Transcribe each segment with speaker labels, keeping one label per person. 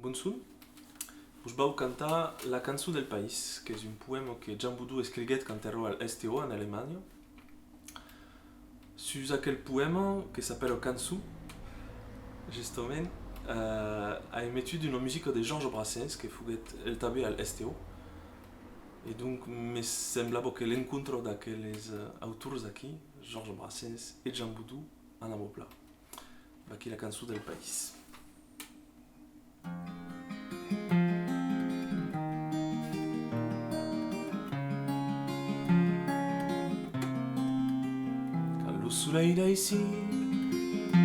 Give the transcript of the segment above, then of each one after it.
Speaker 1: Bonsoir, us vau cantar La cançó del país, que és un poema que Jean Boudou escriguet quand ero al STO en Alemanya. Sus aquel poema, que s'appelle Cançó, justament, ha emetut una musica de Georges Brassens, que fuguet el també al STO. E donc me semblava que l'encontro d'aqueles autors aquí, Georges Brassens e Jean Boudou, anava pla. Aquí la cançó del país. Lo soleil d'ici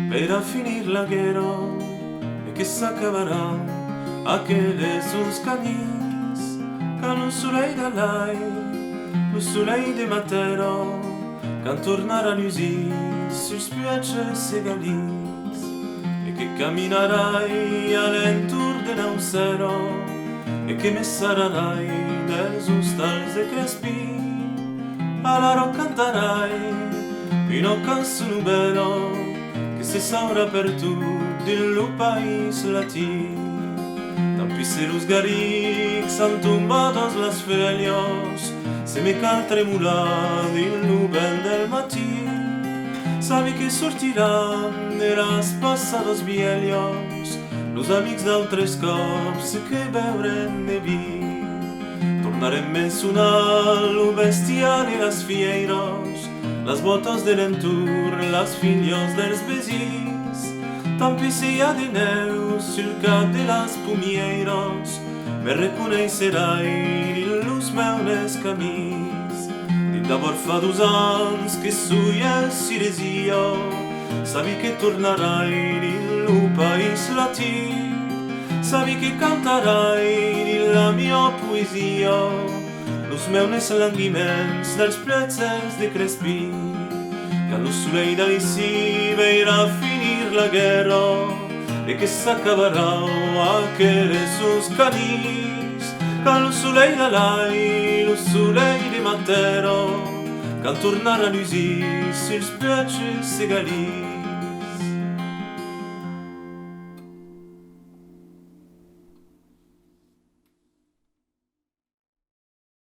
Speaker 1: per finir la guerra e che s'acabarà aquelles uns camins quand lo soleil d'allai lo soleil de matera quand tornarà l'usi sus piaces segalis e che camminerai all'entour de nausero e che messarai dels ustals e crespi alla rock cantarai una canzone bella che se saura per tu del país latín. Tampi se los garrics han tombados las felios, se me cal tremular del nubel del matí. Sabi que sortiran de las passados vielios, los amics d'altres cops que beuren de vi. Tornarem a sonar lo bestial i las fieiros, las botas de l'entour, las filles dels vesins. Tampi si hi ha de neu sul cap de las pumieiros, me reconeixerai en los meus camins. Dit d'abord fa 2 anys que sui el Silesia, sabi que tornarai en lo país latí, sabi que cantarai en la mia poesia, los meus languiments dels pretzels de Crespí. Quand lo soleil d'ici veirà finir la guerra e che s'acabarà aquelles uns camins. Quand lo soleil d'allai, lo soleil de matera, quand tornarà l'usi sus piaces segalis.